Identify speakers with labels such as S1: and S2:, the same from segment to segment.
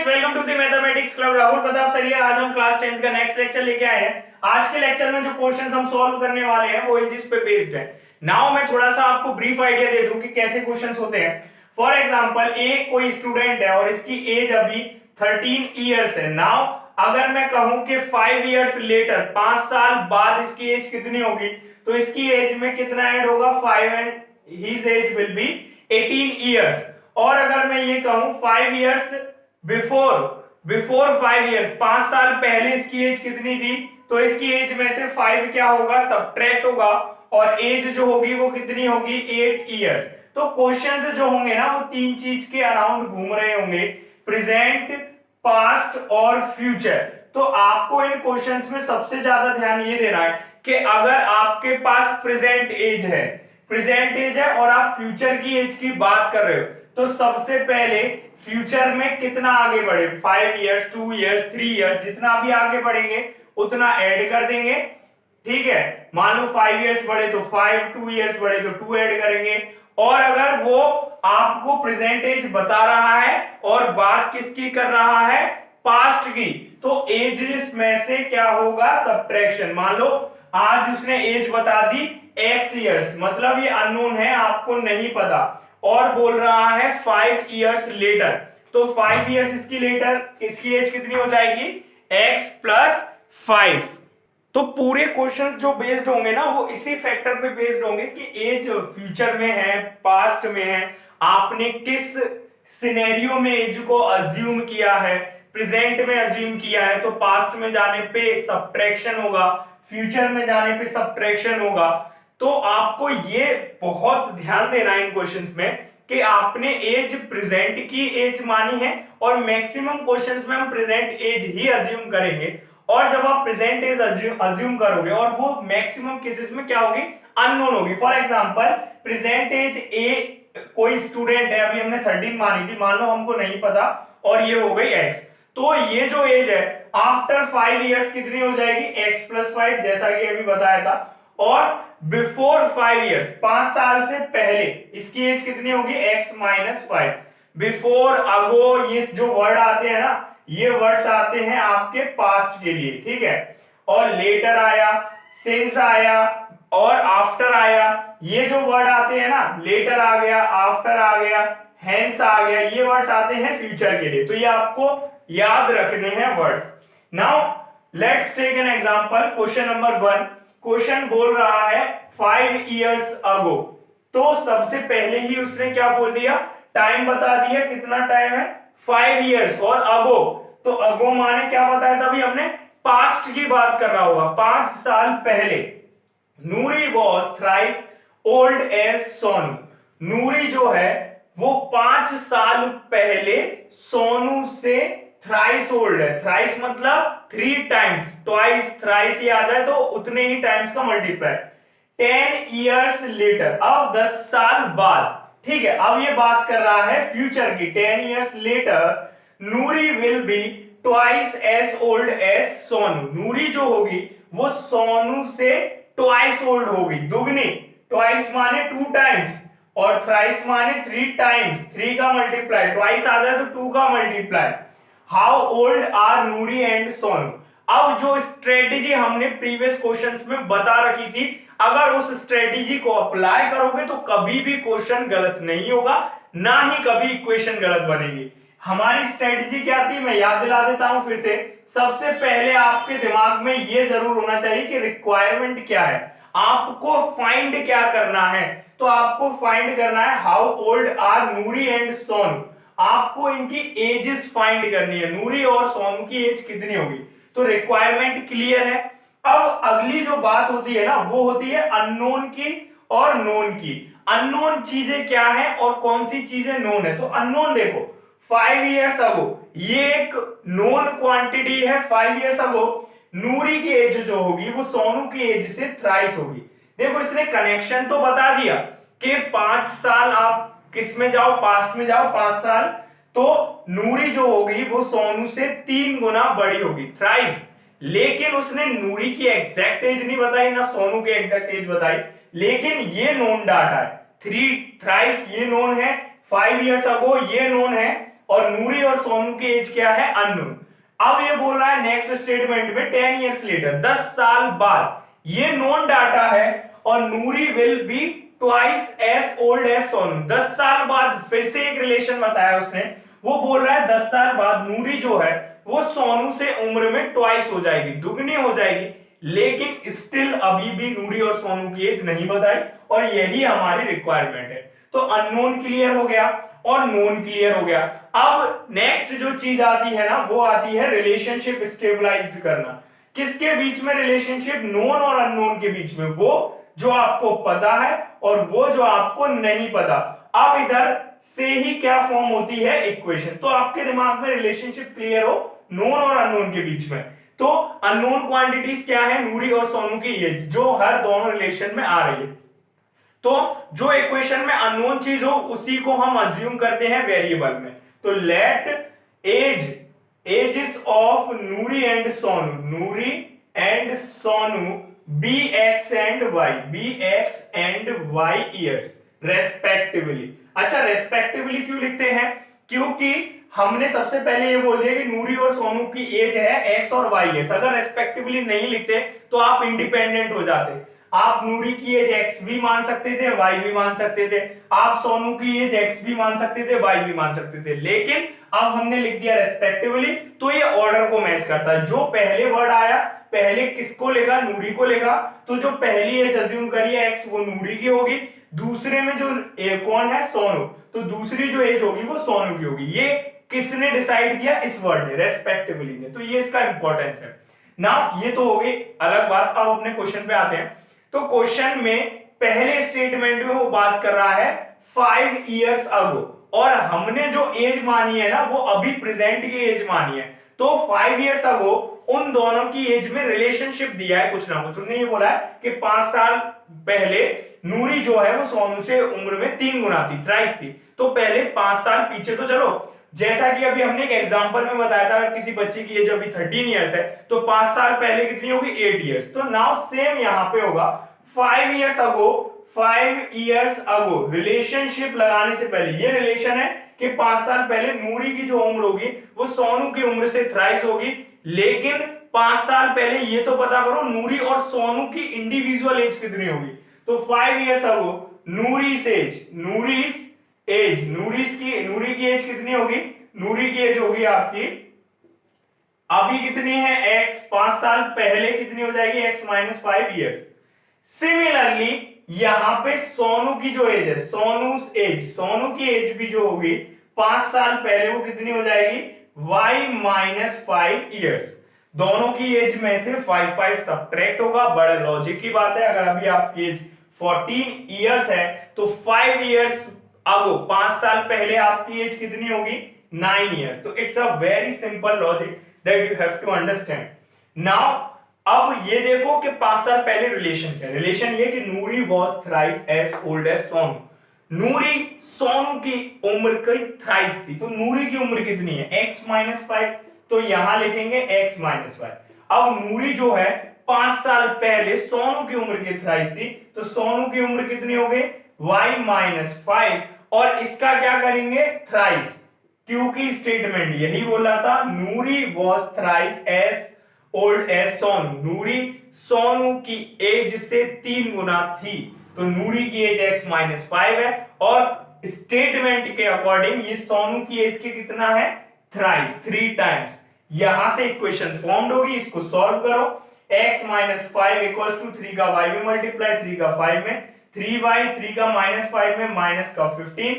S1: Guys, welcome to the mathematics club. Rahul Pratap sir ये आज हम क्लास 10th का नेक्स्ट लेक्चर लेके आए हैं। आज के लेक्चर में जो क्वेश्चंस हम सॉल्व करने वाले हैं वो इस पे बेस्ड है। नाउ मैं थोड़ा सा आपको ब्रीफ आइडिया दे दूं कि कैसे क्वेश्चंस होते हैं। फॉर एग्जांपल एक कोई स्टूडेंट है और इसकी एज अभी 13 इयर्स है। नाउ अगर मैं कहूं कि 5 इयर्स लेटर, 5 साल बाद इसकी एज कितनी होगी, तो इसकी एज में कितना ऐड होगा, 5 and his age will B 18 years. और अगर मैं ये कहूं 5 इयर्स बिफोर 5 इयर्स, 5 साल पहले इसकी एज कितनी थी, तो इसकी एज में से 5 क्या होगा, सब्ट्रैक्ट होगा और एज जो होगी वो कितनी होगी, 8 इयर्स। तो क्वेश्चंस जो होंगे ना वो तीन चीज के अराउंड घूम रहे होंगे, प्रेजेंट, पास्ट और फ्यूचर। तो आपको इन क्वेश्चंस में सबसे ज्यादा ध्यान ये देना है कि अगर आपके पास प्रेजेंट एज है और आप फ्यूचर की एज की बात कर रहे हो, तो सबसे पहले फ्यूचर में कितना आगे बढ़े, 5 इयर्स, 2 इयर्स, 3 इयर्स, जितना भी आगे बढ़ेंगे उतना ऐड कर देंगे। ठीक है, मान लो 5 इयर्स बढ़े तो 5, 2 इयर्स बढ़े तो 2 ऐड करेंगे। और अगर वो आपको प्रेजेंट एज बता रहा है और बात किसकी कर रहा है, पास्ट की, तो एज में से क्या होगा, सब्ट्रैक्शन। मान लो आज उसने एज बता दी x इयर्स, मतलब ये अननोन है, आपको नहीं पता, और बोल रहा है 5 इयर्स लेटर, तो 5 इयर्स इसकी एज कितनी हो जाएगी, x प्लस 5। तो पूरे क्वेश्चंस जो बेस्ड होंगे ना वो इसी फैक्टर पे बेस्ड होंगे कि एज फ्यूचर में है, पास्ट में है, आपने किस सिनेरियो में एज को अज्यूम किया है, प्रेजेंट में अज्यूम किया है तो पास्ट में जाने पे सब्ट्रैक्शन होगा, फ्यूचर में जाने पे सब्ट्रैक्शन होगा। तो आपको ये बहुत ध्यान देना है इन क्वेश्चंस में कि आपने एज प्रेजेंट की एज मानी है और मैक्सिमम क्वेश्चंस में हम प्रेजेंट एज ही अज्यूम करेंगे। और जब आप प्रेजेंट एज अज्यूम करोगे और वो मैक्सिमम केसेस में क्या होगी, अननोन होगी। For example present age a, कोई स्टूडेंट है, अभी हमने 13 मानी थी, मान लो हमको नहीं पता और ये हो गई x, तो ये जो एज है आफ्टर 5 इयर्स कितनी हो जाएगी, x प्लस 5, जैसा कि अभी बताया था। और बिफोर 5 इयर्स, 5 साल से पहले इसकी एज कितनी होगी, x माइनस 5। बिफोर, अगो, ये जो वर्ड आते हैं ना, ये वर्ड्स आते हैं आपके पास्ट के लिए, ठीक है। और लेटर आया, सिंस आया और आफ्टर आया, ये जो वर्ड आते हैं ना, लेटर आ गया, आफ्टर आ गया, हेंस आ गया, ये वर्ड्स आते हैं फ्यूचर के लिए। तो ये आपको याद रखने हैं words. Now let's take an example, question number 1। Question बोल रहा है 5 इयर्स अगो, तो सबसे पहले ही उसने क्या बोल दिया, टाइम बता दिया, कितना टाइम है, 5 इयर्स। और अगो, तो अगो माने क्या बताया था, अभी हमने पास्ट की बात कर रहा होगा, 5 साल पहले। Noori was thrice old as Sonu, Noori जो है वो 5 साल पहले सोनू से थ्राइस ओल्ड है। थ्राइस मतलब 3 टाइम्स, ट्वाइस, थ्राइस ये आ जाए तो उतने ही टाइम्स का मल्टीप्लाई। 10 इयर्स लेटर, अब 10 साल बाद, ठीक है। अब ये बात कर रहा है फ्यूचर की, 10 years later Noori will be twice as old as Sonu, Noori जो होगी वो सोनू से ट्वाइस ओल्ड होगी, दुगनी। ट्वाइस माने 2 टाइम्स और थ्राइस माने 3 टाइम्स, 3 का मल्टीप्लाई, ट्वाइस आ जाए तो 2 का multiply. How old are Noori and Sonu. अब जो स्ट्रेटेजी हमने प्रीवियस क्वेश्चंस में बता रखी थी, अगर उस स्ट्रेटेजी को अप्लाई करोगे तो कभी भी क्वेश्चन गलत नहीं होगा, ना ही कभी इक्वेशन गलत बनेगी। हमारी स्ट्रेटेजी क्या थी, मैं याद दिला देता हूं फिर से। सबसे पहले आपके दिमाग में यह जरूर होना चाहिए कि रिक्वायरमेंट क्या है, आपको फाइंड क्या करना है। तो आपको फाइंड करना है how old are Noori and Sonu, आपको इनकी एजेस फाइंड करनी है, नूरी और सोनू की एज कितनी होगी। तो रिक्वायरमेंट क्लियर है। अब अगली जो बात होती है ना वो होती है अननोन की और नोन की। अननोन चीजें क्या है और कौन सी चीजें नोन है। तो अननोन देखो, 5 इयर्स अगो, ये एक नोन क्वांटिटी है। 5 इयर्स अगो नूरी की एज जो होगी वो सोनू की एज से थ्राइस होगी। देखो इसने कनेक्शन तो बता दिया कि 5 साल, आप किस में जाओ, पास्ट में जाओ, 5 साल, तो नूरी जो होगी वो सोनू से 3 गुना बड़ी होगी, थ्राइस। लेकिन उसने नूरी की एग्जैक्ट एज नहीं बताई, ना सोनू की एग्जैक्ट एज बताई, लेकिन ये नोन डाटा है। 3 थ्राइस ये नोन है, 5 इयर्स अगो ये नोन है, और नूरी और सोनू की एज क्या है, अननोन। अब ये बोल रहा है नेक्स्ट स्टेटमेंट में 10 इयर्स लेटर, 10 साल बाद, ये नोन डाटा है और Noori will be twice as old as Sonu. 10 साल बाद फिर से एक रिलेशन बताया उसने, वो बोल रहा है 10 साल बाद नूरी जो है वो सोनू से उम्र में ट्वाइस हो जाएगी, दुगनी हो जाएगी, लेकिन स्टिल अभी भी नूरी और सोनू की एज नहीं बताई और यही हमारी रिक्वायरमेंट है। तो अननोन क्लियर हो गया और नोन क्लियर हो गया। अब नेक्स्ट जो चीज आती है ना, वो आती है रिलेशनशिप स्टेबलाइज्ड करना। किसके बीच में रिलेशनशिप, नोन और अननोन के बीच में, वो जो आपको पता है और वो जो आपको नहीं पता। अब इधर से ही क्या फॉर्म होती है, इक्वेशन। तो आपके दिमाग में रिलेशनशिप क्लियर हो नोन और अननोन के बीच में। तो अननोन क्वांटिटीज क्या है, नूरी और सोनू की एज, जो हर दोनों रिलेशन में आ रही है। तो जो इक्वेशन में अननोन चीज हो उसी को हम अज्यूम करते हैं वेरिएबल में। तो let ages of Noori and Sonu, Noori and Sonu be x and y years respectively. अच्छा, रेस्पेक्टिवली क्यों लिखते हैं, क्योंकि हमने सबसे पहले ये बोल दिया कि नूरी और सोनू की एज है एक्स और वाई ईयर्स। अगर रेस्पेक्टिवली नहीं लिखते तो आप इंडिपेंडेंट हो जाते। आप नूरी की एज एक्स भी मान सकते थे, वाई भी मान सकते थे, आप सोनू की एज एक्स भी मान सकते थे, वाई भी मान सकते थे, लेकिन अब हमने लिख दिया रेस्पेक्टिवली, तो ये ऑर्डर को मैच करता है। जो पहले वर्ड आया पहले किसको लेगा, नूरी को लेगा, तो जो पहली एज अज्यूम करी है एक्स वो नूरी की होगी, दूसरे में जो कौन है, सोनू, तो दूसरी जो एज होगी वो सोनू की होगी। ये किसने डिसाइड किया, इस वर्ड ने, रेस्पेक्टिवली ने। तो ये इसका इंपॉर्टेंस है ना। ये तो हो गई अलग बात। अब अपने क्वेश्चन पे आते हैं। तो क्वेश्चन में पहले स्टेटमेंट में वो बात कर रहा है 5 इयर्स अगो, और हमने जो एज मानी है ना वो अभी प्रेजेंट की एज मानी है। तो 5 इयर्स अगो उन दोनों की एज में रिलेशनशिप दिया है कुछ ना कुछ। उन्होंने ये बोला है कि 5 साल पहले नूरी जो है वो सोनू से उम्र में 3 गुना थी, थ्राइस थी। तो पहले 5 साल पीछे तो चलो, जैसा कि अभी हमने एक एग्जांपल में बताया था, अगर किसी बच्चे की एज अभी 13 इयर्स है तो 5 साल पहले कितनी होगी, 8 इयर्स। तो नाउ सेम यहां पे होगा 5 years ago, 5 years ago relationship लगाने से पहले ये रिलेशन है कि 5 साल पहले नूरी की जो उम्र होगी वो सोनू की उम्र से थ्राइस होगी, लेकिन 5 साल पहले ये तो पता करो नूरी और सोनू की इंडिविजुअल एज कितनी होगी। तो 5 इयर्स अगो नूरी की एज कितनी होगी, नूरी की एज होगी आपकी अभी कितनी है, x। 5 साल पहले कितनी हो जाएगी, x माइनस 5 ईयर्स। सिमिलरली यहां पे सोनू की जो एज है, सोनू की एज भी जो होगी 5 साल पहले वो कितनी हो जाएगी, y माइनस 5 ईयर्स। दोनों की एज में से 5 सब्ट्रैक्ट होगा। बड़े लॉजिक की बात है, अगर अभी आपकी एज 14 इयर्स है तो 5 इयर्स अगो 5 साल पहले आपकी एज कितनी होगी, 9 इयर्स। तो it's a very simple logic that you have to understand. Now अब ये देखो कि 5 साल पहले रिलेशन क्या, रिलेशन ये कि Noori was thrice as old as Sonu. Noori Sonu की उम्र की थ्राइस थी, तो नूरी की उम्र कितनी है, x माइनस 5, तो यहां लिखेंगे x माइनस 5। अब नूरी जो है 5 साल पहले सोनू की उम्र की थ्राइस थी, तो सोनू की उम्र कितनी हो गई, y माइनस 5, और इसका क्या करेंगे, थ्राइस, क्योंकि स्टेटमेंट यही बोला था, Noori was thrice as old as Sonu. Noori Sonu की एज से 3 गुना थी, तो नूरी की एज x माइनस 5 है, और स्टेटमेंट के अकॉर्डिंग ये सोनू की एज के कितना है, थ्राइस, 3 टाइम्स। यहां से इक्वेशन फॉर्म्ड होगी, इसको सॉल्व करो। x माइनस 5 इक्वल्स टू 3 का y में मल्टीप्लाई, 3 का 5 में, 3y, 3 का माइनस 5 में, माइनस का 15।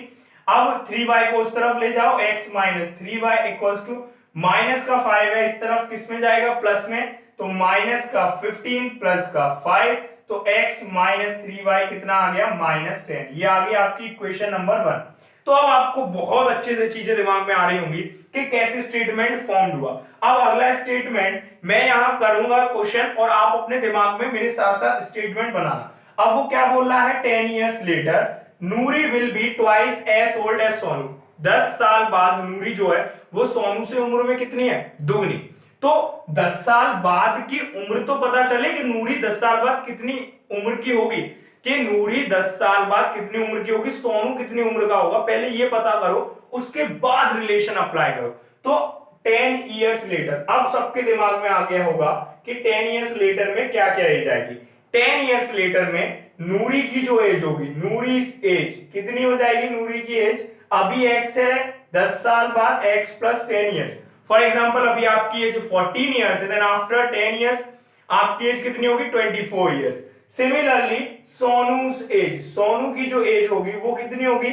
S1: अब 3y को उस तरफ ले जाओ, x minus 3y equals to minus का 5 है, इस तरफ किस में जाएगा, प्लस में, तो माइनस का 15 प्लस का 5, तो x माइनस 3y कितना आ गया, माइनस 10। ये आ गया आपकी इक्वेशन नंबर 1। तो अब आपको बहुत अच्छे से चीजें दिमाग में आ रही होंगी कि कैसे स्टेटमेंट फॉर्म हुआ। अब अगला स्टेटमेंट मैं यहां करूंगा क्वेश्चन, और आप अपने दिमाग में मेरे साथ साथ स्टेटमेंट बनाना। अब वो क्या बोल रहा है, 10 years later Noori will be twice as old as Sonu. 10 साल बाद नूरी जो है वो सोनू से उम्र में कितनी है, दुगनी। तो 10 साल बाद की उम्र तो पता चले कि नूरी 10 साल बाद कितनी उम्र की होगी, कि नूरी 10 साल बाद कितनी उम्र की होगी, सोनू कितनी उम्र का होगा, पहले ये पता करो, उसके बाद रिलेशन अप्लाई करो। तो 10 इयर्स लेटर, अब सबके दिमाग में आ गया होगा कि 10 इयर्स लेटर में क्या क्या एज आएगी। 10 इयर्स लेटर में नूरी की जो एज होगी, नूरी एज कितनी हो जाएगी, नूरी की एज अभी x है, 10 साल बाद x plus 10 years. For example अभी आपकी एज 14 इयर्स है, देन आफ्टर 10 इयर्स आपकी एज कितनी होगी, 24 years. Similarly Sonu's as, Sonu की जो एज होगी वो कितनी होगी,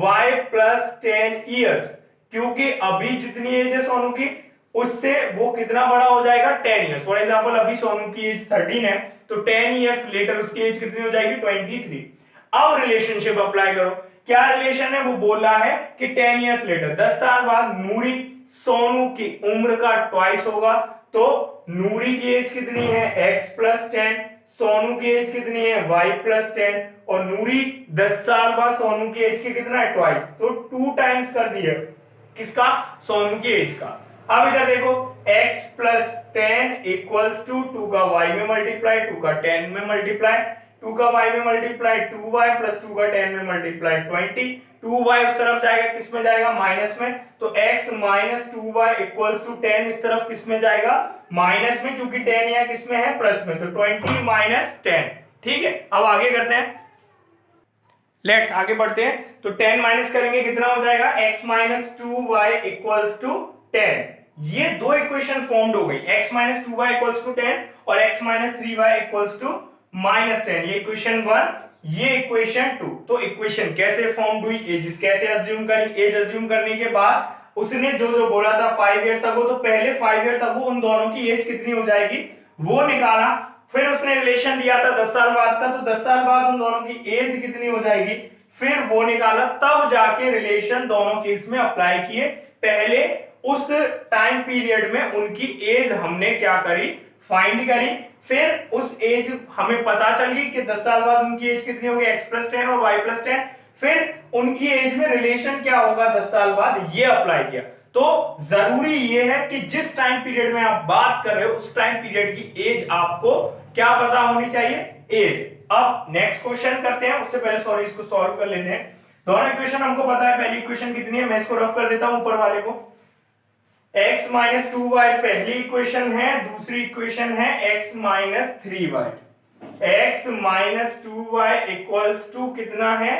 S1: y प्लस 10 इयर्स, क्योंकि अभी जितनी एज है सोनू की उससे वो कितना बड़ा हो जाएगा, 10 इयर्स। फॉर एग्जांपल अभी सोनू की एज 13 है, तो 10 इयर्स लेटर उसकी एज कितनी हो जाएगी, 23। अब रिलेशनशिप अप्लाई करो, क्या रिलेशन है, वो बोला है कि 10 इयर्स लेटर, 10 साल बाद नूरी सोनू की उम्र का ट्वाइस होगा, तो नूरी की एज कितनी है, x प्लस 10, सोनू की एज कितनी है, y प्लस 10, और नूरी 10 साल बाद सोनू की एज की कितना है, ट्वाइस, तो 2 टाइम्स कर दिया किसका, सोनू की एज का। अब इधर देखो x प्लस 10 इक्वल्स टू 2 का y में मल्टीप्लाई, 2 का 10 में मल्टीप्लाई, 2 का y में मल्टीप्लाई 2y प्लस 2 का 10 में मल्टीप्लाई 20, 2y उस तरफ जाएगा, किस में जाएगा, माइनस में, तो x minus 2y equals to 10 इस तरफ किस में जाएगा, माइनस में, क्योंकि 10 यहाँ किस में है, प्लस में, तो 20 माइनस 10। ठीक है, अब आगे करते हैं, लेट्स आगे बढ़ते हैं। तो 10 माइनस करेंगे कितना हो जाएगा, x minus 2y equals to 10। ये दो इक्वेशन फॉर्म्ड हो गई, x minus 2y equals to 10 और x minus 3y equals to minus 10। ये इक्वेशन 1, ये इक्वेशन 2। तो इक्वेशन कैसे फॉर्म्ड हुई, एज कैसे अज्यूम करी, एज अज्यूम करने के बाद उसने जो जो बोला था 5 इयर्स अगो, तो पहले 5 इयर्स अगो उन दोनों की एज कितनी हो जाएगी वो निकाला, फिर उसने रिलेशन दिया था 10 साल बाद का, तो 10 साल बाद उन दोनों की एज कितनी हो जाएगी, फिर वो निकाला, तब जाके रिलेशन दोनों केस में अप्लाई किए। पहले उस टाइम पीरियड में उनकी एज हमने क्या करी, फाइंड करी, फिर उस एज हमें पता चल गई कि 10 साल बाद उनकी एज कितनी होगी, x प्लस 10 और y प्लस 10, फिर उनकी एज में रिलेशन क्या होगा 10 साल बाद, ये अप्लाई किया। तो जरूरी ये है कि जिस टाइम पीरियड में आप बात कर रहे हो उस टाइम पीरियड की एज आपको क्या पता होनी चाहिए, एज। अब नेक्स्ट क्वेश्चन करते हैं, उससे पहले सॉरी इसको सॉल्व कर लेते हैं। दोनों इक्वेशन हमको पता है, पहली इक्वेशन कितनी है, मैं इसको रफ कर देता हूं ऊपर वाले को, x माइनस 2y पहली इक्वेशन है, दूसरी इक्वेशन है x minus 3y। x minus 2y equals to कितना है,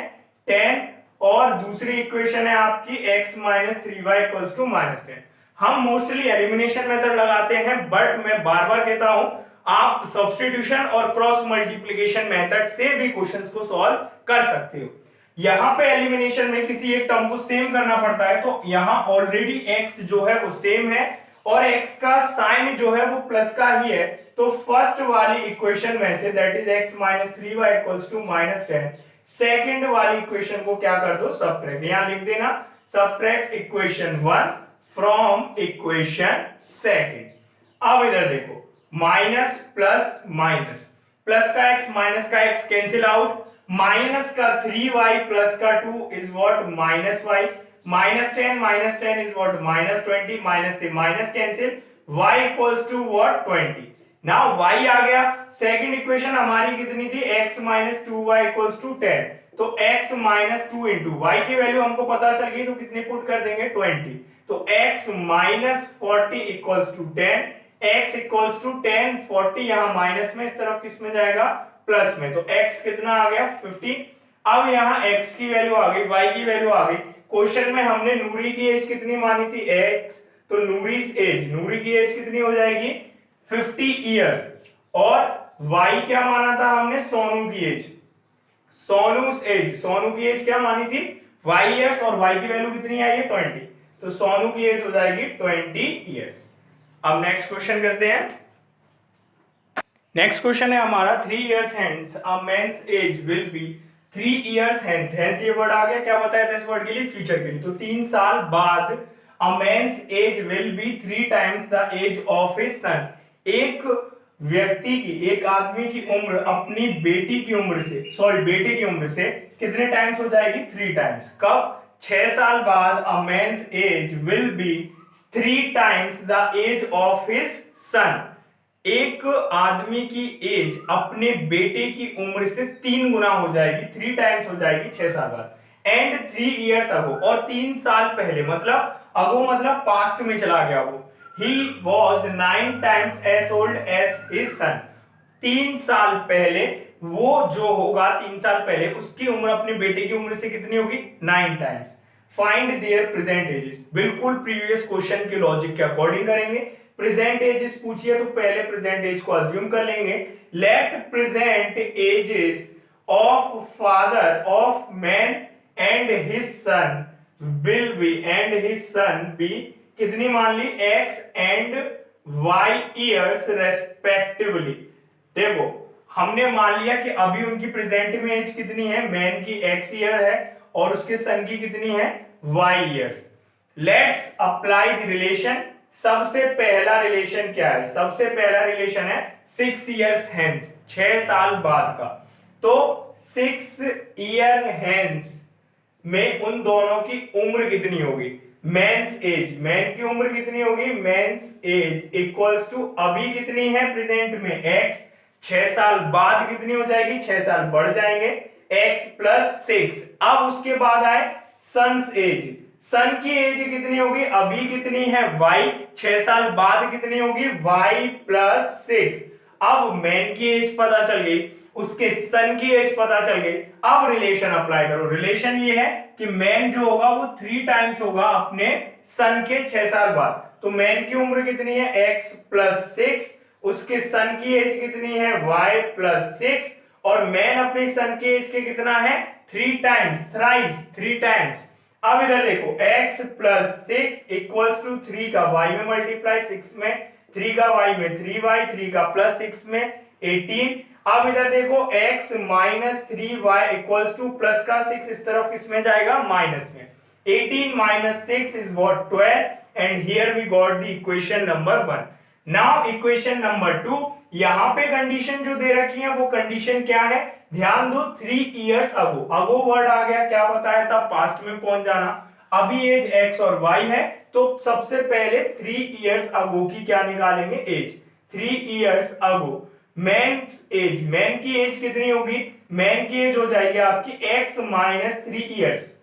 S1: 10, और दूसरी इक्वेशन है आपकी x minus 3y equals to minus 10। हम मोस्टली एलिमिनेशन मेथड लगाते हैं, बट मैं बार बार कहता हूं आप सब्स्टिट्यूशन और क्रॉस मल्टीप्लिकेशन मेथड से भी क्वेश्चंस को सॉल्व कर सकते हो। यहां पे एलिमिनेशन में किसी एक टर्म को सेम करना पड़ता है, तो यहां ऑलरेडी x जो है वो सेम है और x का साइन जो है वो प्लस का ही है, तो फर्स्ट वाली इक्वेशन में से that is x minus 3y equals to minus 10, second वाली इक्वेशन को क्या कर दो, सबट्रैक्ट, यहां लिख देना subtract equation 1 from equation second. अब इधर देखो माइनस प्लस माइनस, प्लस का x माइनस का x कैंसिल आउट, माइनस का 3y प्लस का 2 is what, minus y, minus 10 is what, minus 20, minus से minus cancel, y equals to what, 20। Now y आ गया, second equation हमारी कितनी थी, x minus 2y equals to 10, तो x minus 2 into y की value हमको पता चल गई, तो कितने पुट कर देंगे, 20, तो x minus 40 equals to 10, x equals to 10, 40 यहां माइनस में, इस तरफ किस में जाएगा, प्लस में, तो x कितना आ गया, 50। अब यहाँ x की वैल्यू आ गई, y की वैल्यू आ गई। क्वेश्चन में हमने नूरी की एज कितनी मानी थी, x, तो नूरी की एज कितनी हो जाएगी, 50 इयर्स, और y क्या माना था हमने, सोनू की एज, सोनू की एज क्या मानी थी, y इयर्स, और y की वैल्यू कितनी आई है, 20, तो सोनू की एज हो जाएगी 20 इयर्स। अब नेक्स्ट क्वेश्चन करते हैं। नेक्स्ट क्वेश्चन है हमारा 3 years hence a man's age will be 3 years hence, hence ये वर्ड आ गया, क्या बताया था इस वर्ड के लिए, फ्यूचर के लिए, तो 3 साल बाद a man's age will be 3 times the age of his son, एक व्यक्ति की, एक आदमी की उम्र अपनी बेटी की उम्र से, बेटे की उम्र से कितने टाइम्स हो जाएगी, 3 टाइम्स। कब, 6 साल बाद a man's age will be 3 times the age of his son, एक आदमी की एज अपने बेटे की उम्र से 3 गुना हो जाएगी, 3 टाइम्स हो जाएगी 6 साल बाद, एंड 3 इयर्स अगो, और 3 साल पहले, मतलब अगो मतलब पास्ट में चला गया वो, he was 9 times as old as his son, 3 साल पहले वो जो होगा, 3 साल पहले उसकी उम्र अपने बेटे की उम्र से कितनी होगी, 9 times. Find their present ages, बिल्कुल प्रीवियस क्वेश्चन के लॉजिक के अकॉर्डिंग करेंगे। प्रेजेंट एजेस पूछिए तो पहले प्रेजेंट एज को अज्यूम कर लेंगे। Let present ages of father of man and his son will be, and his son be कितनी मान ली, x and y years respectively. देखो हमने मान लिया कि अभी उनकी प्रेजेंट में एज कितनी है, मैन की x ईयर है और उसके सन की कितनी है, y years. Let's apply the relation. सबसे पहला रिलेशन क्या है, सबसे पहला रिलेशन है 6 इयर्स हेंस, 6 साल बाद का। तो 6 ईयर हेंस में उन दोनों की उम्र कितनी होगी, मेंस एज, मैन की उम्र कितनी होगी, मेंस एज इक्वल्स टू अभी कितनी है प्रेजेंट में x, 6 साल बाद कितनी हो जाएगी, 6 साल बढ़ जाएंगे, x प्लस 6। अब उसके बाद आए सन्स एज, सन की एज कितनी होगी, अभी कितनी है y, 6 साल बाद कितनी होगी y प्लस 6। अब मैन की एज पता चल गई, उसके सन की एज पता चल गई। अब रिलेशन अप्लाई करो। रिलेशन ये है कि मैन जो होगा वो 3 टाइम्स होगा अपने सन के 6 साल बाद। तो मैन की उम्र कितनी है, x प्लस 6, उसके सन की एज कितनी है, y प्लस 6, और मैन अपने सन के एज के कितना है, 3 टाइम्स, थ्राइस 3 टाइम्स। अब इधर देखो x प्लस 6 इक्वल्स टू 3 का y में मल्टीप्लाई, 6 में, 3 का y में 3y, 3 का प्लस 6 में 18। अब इधर देखो x minus 3y equals to plus का 6 इस तरफ किसमें जाएगा, माइनस में। 18 minus 6 is what, 12, and here we got the equation number 1। Now equation number 2, यहां पे कंडीशन जो दे रखी है वो कंडीशन क्या है, ध्यान दो, 3 इयर्स अगो, अगो वर्ड आ गया, क्या बताया था, पास्ट में पहुंच जाना। अभी एज x और y है, तो सबसे पहले 3 इयर्स अगो की क्या निकालेंगे, age, 3 years ago. Man's age, man की एज कितनी होगी, मैन की एज हो जाएगी आपकी x माइनस 3 इयर्स।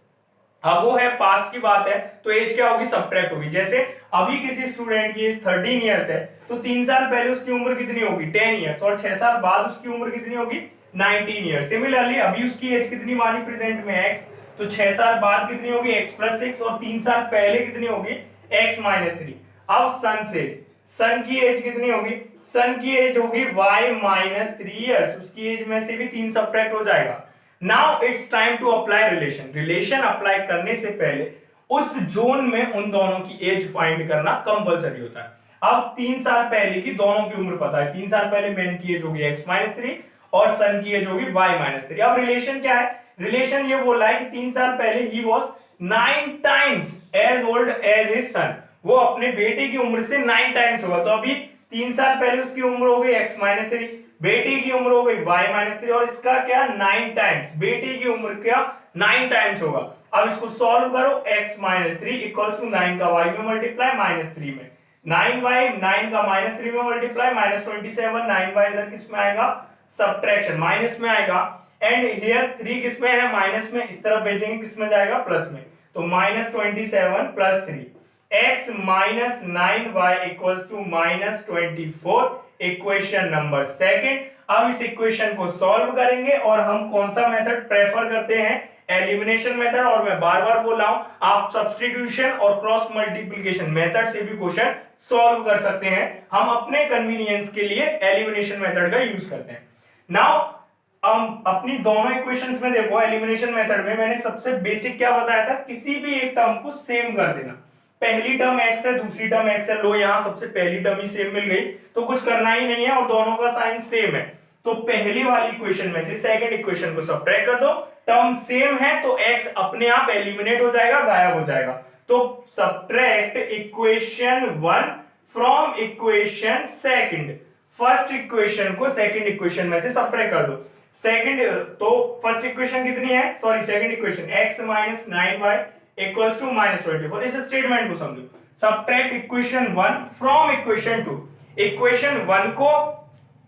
S1: अगो है, पास्ट की बात है, तो एज क्या होगी, सब्ट्रैक्ट होगी। जैसे अभी किसी स्टूडेंट की एज 13 इयर्स है, तो 3 साल पहले उसकी उम्र कितनी होगी, 10 इयर्स, और 6 साल बाद उसकी उम्र कितनी होगी, 19 इयर्स। सिमिलरली अभी उसकी एज कितनी मानी प्रेजेंट में, x, तो 6 साल बाद कितनी होगी, x प्लस 6, और 3 साल पहले कितनी होगी, x माइनस 3। अब सन से, सन की एज कितनी होगी, सन की एज होगी y माइनस 3 इयर्स, उसकी एज में से भी 3 सब्ट्रैक्ट हो जाएगा। Now it's time to apply relation. Relation apply करने से पहले उस जोन में उन दोनों की एज फाइंड करना कंपलसरी होता है। अब 3 साल पहले की दोनों की उम्र पता है, 3 साल पहले मैन की एज होगी x माइनस 3 और सन की एज होगी y माइनस 3। अब रिलेशन क्या है, रिलेशन ये बोला है कि 3 साल पहले he was 9 times as old as his son, वो अपने बेटे की उम्र से 9 टाइम्स होगा। तो अभी 3 साल पहले उसकी उम्र हो गई x माइनस 3, बेटे की उम्र हो गई y माइनस 3, और इसका क्या 9 टाइम्स, बेटे की उम्र क्या 9 टाइम्स होगा। अब इसको सॉल्व करो, x माइनस 3 इक्वल्स टू 9 का y में मल्टीप्लाई माइनस 3 में, 9y 9 का माइनस 3 में मल्टीप्लाई माइनस 27, 9y इधर किस में आएगा, सब्ट्रैक्शन माइनस में आएगा, एंड हियर 3 किस में है, माइनस में, इस तरफ भेजेंगे किस में जाएगा, प्लस में, तो minus 27 plus 3, x minus 9y equals to minus 24, equation number second. अब इस इक्वेशन को सॉल्व करेंगे, और हम कौन सा मेथड प्रेफर करते हैं, एलिमिनेशन मेथड, और मैं बार बार बोल रहा हूं आप सब्स्टिट्यूशन और क्रॉस मल्टीप्लिकेशन मेथड से भी क्वेश्चन सॉल्व कर सकते हैं। हम अपने कन्वीनियंस के लिए एलिमिनेशन मेथड का यूज करते हैं। नाउ हम अपनी दोनों इक्वेशंस में देखो, एलिमिनेशन मेथड में मैंने सबसे बेसिक क्या बताया था, किसी भी एक टर्म को सेम कर देना। पहली टर्म x है, दूसरी टर्म x है, लो यहां सबसे पहली टर्म ही सेम मिल गई, तो कुछ करना ही नहीं है, और दोनों का साइन सेम है। तो पहली वाली इक्वेशन में से सेकंड इक्वेशन को सब्ट्रैक्ट कर दो, टर्म सेम है तो x अपने आप एलिमिनेट हो जाएगा, गायब हो जाएगा। तो subtract equation 1 from equation second, first equation को सेकंड इक्वेशन में से सब्ट्रैक्ट कर दो। सेकंड, तो फर्स्ट इक्वेशन कितनी है, sorry second equation x minus 9y equals to minus 24। इस स्टेटमेंट को समझो, subtract equation 1 from equation 2। Equation 1 को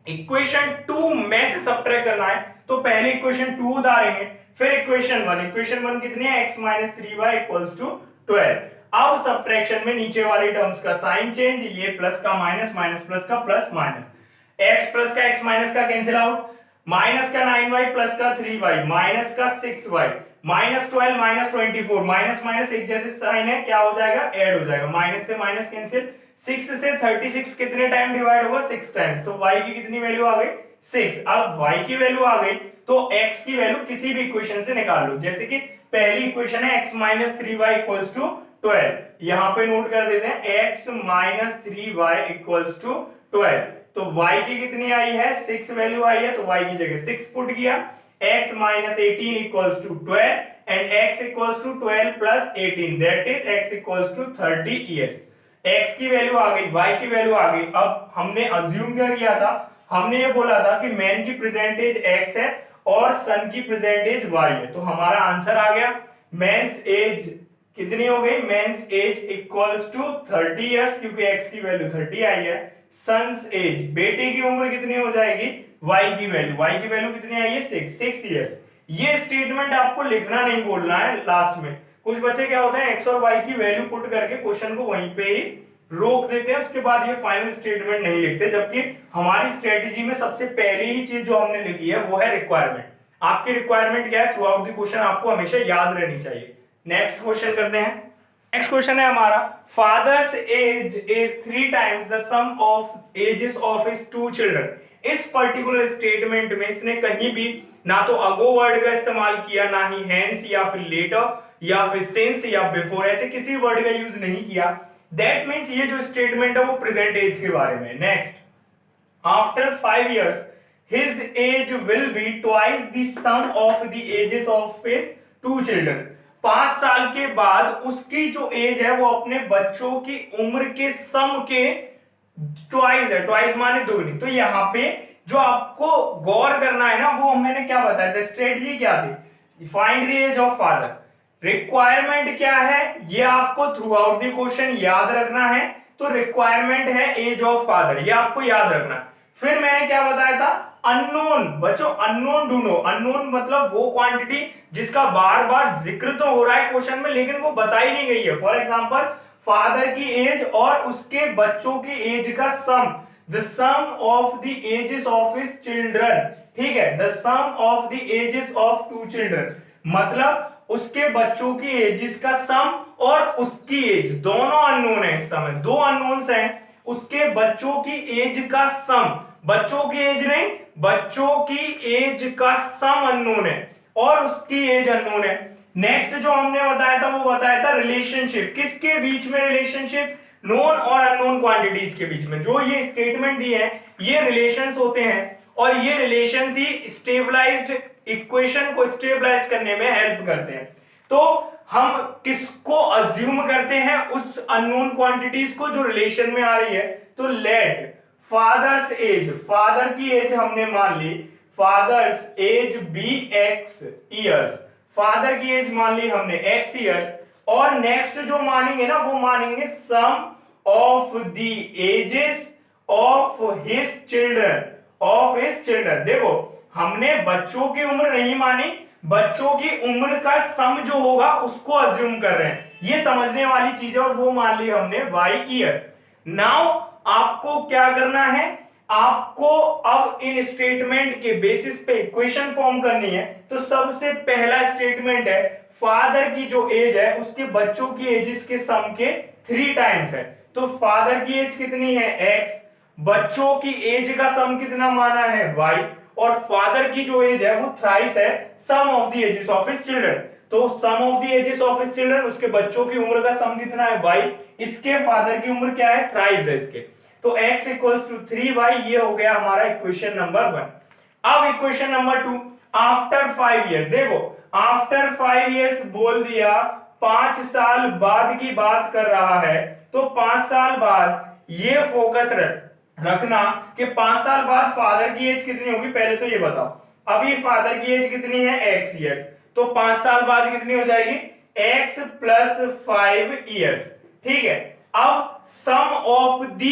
S1: इक्वेशन 2 में से सब्ट्रैक्ट करना है, तो पहले इक्वेशन 2 उतारेंगे, फिर इक्वेशन 1। इक्वेशन 1 कितनी है, x - 3y = 12। अब सब्ट्रैक्शन में नीचे वाले टर्म्स का साइन चेंज, ये प्लस का माइनस, माइनस प्लस का प्लस, माइनस x प्लस का x माइनस का कैंसिल आउट, माइनस का 9y प्लस का 3y माइनस का 6y minus 12 minus 24, minus minus एक जैसे साइन है, क्या हो जाएगा, ऐड हो जाएगा, माइनस से माइनस कैंसिल, 6 से 36 कितने टाइम डिवाइड होगा, 6 टाइम्स, तो y की कितनी वैल्यू आ गई, 6। अब y की वैल्यू आ गई तो x की वैल्यू किसी भी इक्वेशन से निकाल लो, जैसे कि पहली इक्वेशन है x - 3y = 12, यहां पे नोट कर देते हैं x - 3y = 12, तो y की कितनी आई है, 6 वैल्यू आई है, तो y की जगह 6 पुट किया, x - 18 = 12 and x = 12 plus 18, that is x = 30 years। x की वैल्यू आ गई, y की वैल्यू आ गई। अब हमने अज्यूम क्या किया था, हमने ये बोला था कि मैन की प्रेजेंटेज x है और सन की प्रेजेंटेज y है, तो हमारा आंसर आ गया, मेंस एज कितनी हो गई, मेंस एज = 30 इयर्स, क्योंकि x की वैल्यू 30 आई है। सन्स एज, बेटे की उम्र कितनी हो जाएगी, y की वैल्यू कितनी आई है, 6 इयर्स। ये स्टेटमेंट आपको लिखना नहीं बोलना है लास्ट में। कुछ बच्चे क्या होते हैं, x और y की वैल्यू पुट करके क्वेश्चन को वहीं पे ही रोक देते हैं, उसके बाद ये फाइनल स्टेटमेंट नहीं लिखते, जबकि हमारी स्ट्रेटेजी में सबसे पहली ही चीज जो हमने लिखी है वो है रिक्वायरमेंट। आपकी रिक्वायरमेंट क्या है, थ्रू आउट द क्वेश्चन आपको हमेशा याद रहनी चाहिए। नेक्स्ट क्वेश्चन करते हैं। नेक्स्ट क्वेश्चन है हमारा, father's age is 3 times the sum of ages of his 2 children. इस पर्टिकुलर स्टेटमेंट में इसने कहीं भी ना तो अगो वर्ड का इस्तेमाल किया, ना ही हेंस या फिर लेटर या फिर सिंस या बिफोर, ऐसे किसी वर्ड का यूज नहीं किया। दैट मीन्स ये जो स्टेटमेंट है वो प्रेजेंट एज के बारे में। Next, after 5 years his age will be twice the sum of the ages of his 2 children। 5 साल के बाद उसकी जो एज है वो अपने बच्चों की उम्र के सम के ट्वाइस है, ट्वाइस माने दुगनी। तो यहाँ पे जो आपको गौर करना है ना, वो मैंने क्या बताया था, स्ट्रेटजी क्या थी, find the age of father. Requirement क्या है, ये आपको थ्रू आउट द क्वेश्चन याद रखना है। तो रिक्वायरमेंट है एज ऑफ फादर, ये आपको याद रखना। फिर मैंने क्या बताया था, अननोन। बच्चों अननोन ढूंढो। अननोन मतलब वो क्वांटिटी जिसका बार बार जिक्र तो हो रहा है क्वेश्चन में लेकिन वो बताई नहीं गई है। फॉर एग्जांपल फादर की एज और उसके बच्चों की एज का sum, the sum of the ages of his children. ठीक है, the sum of the ages of 2 children, मतलब उसके बच्चों की एजेस का सम और उसकी एज दोनों अननोन है। इस समय 2 अननोन्स हैं, उसके बच्चों की एज का सम, बच्चों की एज नहीं, बच्चों की एज का सम अननोन है और उसकी एज अननोन है। नेक्स्ट जो हमने बताया था वो बताया था रिलेशनशिप। किसके बीच में रिलेशनशिप, नोन और अननोन क्वांटिटीज के बीच में। जो ये स्टेटमेंट दिए हैं ये रिलेशंस होते हैं और ये रिलेशंस ही स्टेबलाइज्ड इक्वेशन को स्टेबलाइज करने में हेल्प करते हैं। तो हम किसको अज्यूम करते हैं, उस अननोन क्वांटिटीज को जो रिलेशन में आ रही है। तो लेट फादर्स एज, फादर की एज हमने मान ली, father's age be x years, father की एज मान ली हमने x इयर्स। और नेक्स्ट जो मानेंगे ना वो मानेंगे sum of the ages of his children, of his children. देखो हमने बच्चों की उम्र नहीं मानी, बच्चों की उम्र का सम जो होगा उसको अज्यूम कर रहे हैं, ये समझने वाली चीज है। और वो मान ली हमने y ईयर। नाउ आपको क्या करना है, आपको अब इन स्टेटमेंट के बेसिस पे इक्वेशन फॉर्म करनी है। तो सबसे पहला स्टेटमेंट है फादर की जो एज है उसके बच्चों की एजेस के सम के 3 टाइम्स है। तो फादर की एज कितनी है x, बच्चों की एज का सम कितना माना है y, और फादर की जो एज है वो थ्राइस है sum of the ages of his children. तो sum of the ages of his children, उसके बच्चों की उम्र का सम कितना है y, इसके फादर की उम्र क्या है, थ्राइस है इसके। तो x = 3y, ये हो गया हमारा इक्वेशन नंबर 1। अब इक्वेशन नंबर 2, आफ्टर 5 years। देखो आफ्टर 5 years बोल दिया, 5 साल बाद की बात कर रहा है। तो 5 साल बाद ये फोकस रखना कि 5 साल बाद फादर की एज कितनी होगी, पहले तो ये बताओ। अभी फादर की एज कितनी है, x इयर्स, तो 5 साल बाद कितनी हो जाएगी, x + 5 years। ठीक है, अब sum of the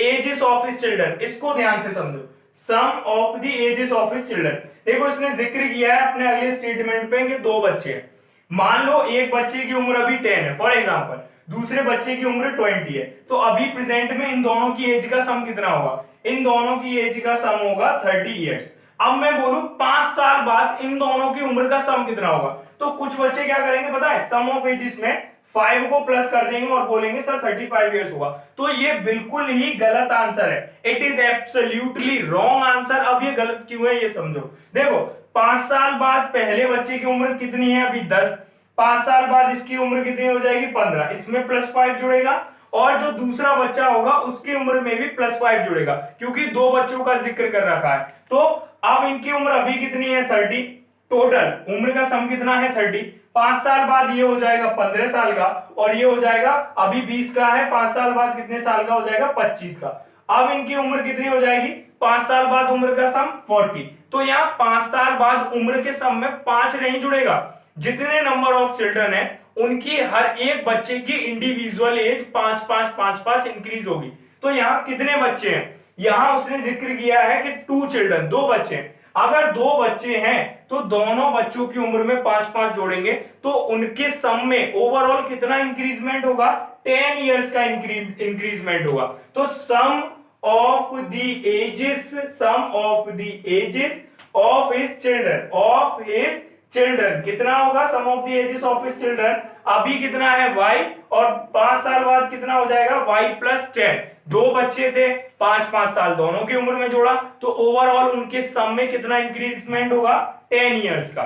S1: ages of his children, इसको ध्यान से समझो, sum of the ages of his children. देखो इसने जिक्र किया है अपने अगले स्टेटमेंट पे कि दो बच्चे हैं, मान लो एक बच्चे की उम्र अभी 10 है फॉर एग्जांपल, दूसरे बच्चे की उम्र 20 है, तो अभी प्रेजेंट में इन दोनों की एज का सम कितना होगा, इन दोनों की एज का सम होगा 30 इयर्स। अब मैं बोलूं 5 साल बाद इन दोनों की उम्र का सम कितना होगा, तो कुछ बच्चे क्या करेंगे पता है, सम ऑफ एजेस में 5 को प्लस कर देंगे और बोलेंगे सर 35 इयर्स होगा। तो ये बिल्कुल ही गलत आंसर है, it is absolutely wrong answer. अब ये गलत क्यों है ये समझो। देखो 5 साल बाद पहले बच्चे की उम्र कितनी है अभी 10, 5 साल बाद इसकी उम्र कितनी हो जाएगी 15, इसमें +5 जुड़ेगा, और जो दूसरा बच्चा होगा उसकी उम्र में भी +5 जुड़ेगा, क्योंकि दो बच्चों का जिक्र कर रखा है। तो अब इनकी उम्र अभी कितनी है 30, टोटल उम्र का सम कितना है 30, 5 साल बाद ये हो जाएगा 15 साल का, और ये हो जाएगा अभी 20 का है, 5 साल बाद कितने साल का हो जाएगा 25 का। अब इनकी उम्र कितनी हो जाएगी, 5 साल बाद उम्र का सम 40। तो यहाँ 5 साल बाद उम्र के सम में 5 नहीं जुड़ेगा, जितने नंबर ऑफ चिल्ड्रन है उनकी हर एक बच्चे की इंडिविजुअल एज 5 इंक्रीज होगी। तो यहाँ कितने बच्चे हैं, यहाँ उसने जिक्र किया है कि 2 चिल्ड्रन, 2 बच्चे हैं। अगर 2 बच्चे हैं तो दोनों बच्चों की उम्र में 5 जोड़ेंगे तो उनके सम में ओवरऑल कितना इंक्रीजमेंट होगा, 10 इयर्स का इंक्रीजमेंट होगा। तो sum of the ages, sum of the ages of his children, कितना होगा sum of the ages of his children, अभी कितना है y, और 5 साल बाद कितना हो जाएगा y + 10। 2 बच्चे थे, 5 साल दोनों की उम्र में जोड़ा, तो ओवरऑल उनके सम में कितना इंक्रीजमेंट होगा 10 इयर्स का।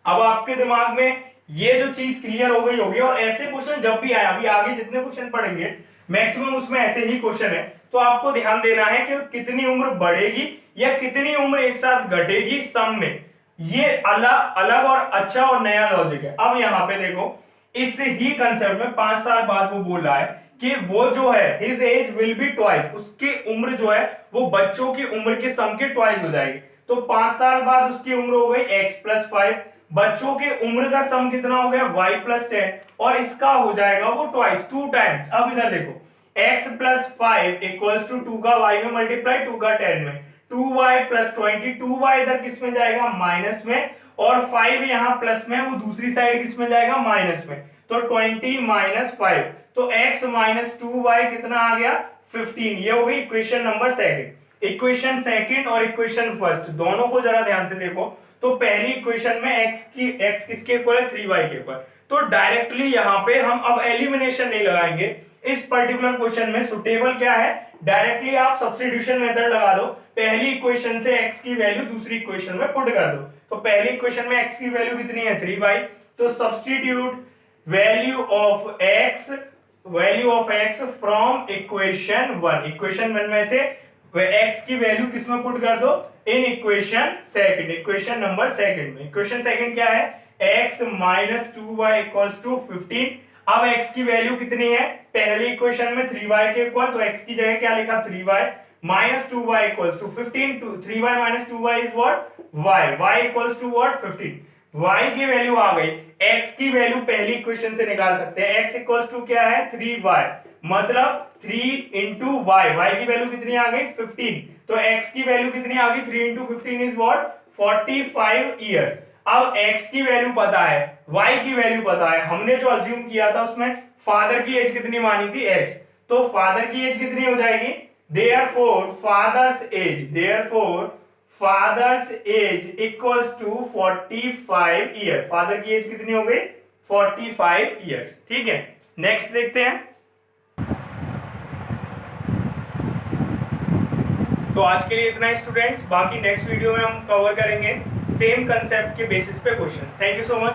S1: अब आपके दिमाग में ये जो चीज क्लियर हो गई होगी, और ऐसे क्वेश्चन जब भी आए, अभी आगे जितने क्वेश्चन पढ़ेंगे मैक्सिमम उसमें ऐसे ही क्वेश्चन है, तो आपको ध्यान देना है कि कितनी उम्र बढ़ेगी या कितनी उम्र एक साथ घटेगी सम में। ये अलग अलग और अच्छा और नया लॉजिक है। अब यहाँ पे देखो इस ही कंसेप्ट में 5 साल बाद वो बोल रहा है कि वो जो है his age will be twice, उसकी उम्र जो है वो बच्चों की उम्र के सम के ट्वाइस हो जाएगी। तो 5 साल बाद उसकी उम्र हो गई x + 5, बच्चों के उम्र का सम कितना हो गया y + 10, और इसका हो जाएगा वो ट्वाइस, 2 टाइम्स। अब इधर देखो x + 5 = 2 का y में मल्टीप्लाई, 2 का 10 में, 2y + 20, 2y इधर किस में जाएगा माइनस में, और 5 यहाँ प्लस में, वो दूसरी साइड किस में जाएगा माइनस में, तो 20 - 5, तो x - 2y कितना आ गया 15। ये हो गई equation number second. Equation second और इक्वेशन फर्स्ट दोनों को जरा ध्यान से देखो। तो पहली इक्वेशन में x किसके इक्वल है 3y के इक्वल, तो डायरेक्टली यहाँ पे हम अब एलिमिनेशन नहीं लगाएंगे। इस पर्टिकुलर क्वेश्चन में सुटेबल क्या है, डायरेक्टली आप सब्स्टिट्यूशन मेथड लगा दो, पहली इक्वेशन से x की वैल्यू दूसरी इक्वेशन में पुट कर दो। तो पहली इक्वेशन में x की वैल्यू कितनी है 3y, तो substitute value of x from equation 1, equation 1 में से x की वैल्यू किस में पुट कर दो, in equation second, equation number second में। इक्वेशन सेकंड क्या है, x - 2y = 15। अब x की वैल्यू कितनी है, पहली इक्वेशन में 3y के इक्वल, तो x की जगह क्या लिखा 3y - 2y = 15, 3y - 2y is what y = what 15। y की वैल्यू आ गई, x की वैल्यू पहली इक्वेशन से निकाल सकते हैं, x = क्या है 3y, मतलब 3 × y की वैल्यू कितनी आ गई 15, तो x की वैल्यू कितनी आ गई 3 × 15 इज व्हाट 45 इयर्स। अब x की वैल्यू पता है, y की वैल्यू पता है, हमने जो अज्यूम किया था उसमें फादर की एज कितनी मानी थी x, तो फादर की एज कितनी हो जाएगी, therefore father's age equals to 45 year, father की एज कितनी हो गई 45 इयर्स। ठीक है, नेक्स्ट देखते हैं। तो आज के लिए इतना ही स्टूडेंट्स, बाकी नेक्स्ट वीडियो में हम कवर करेंगे सेम कंसेप्ट के बेसिस पे questions. Thank you so much.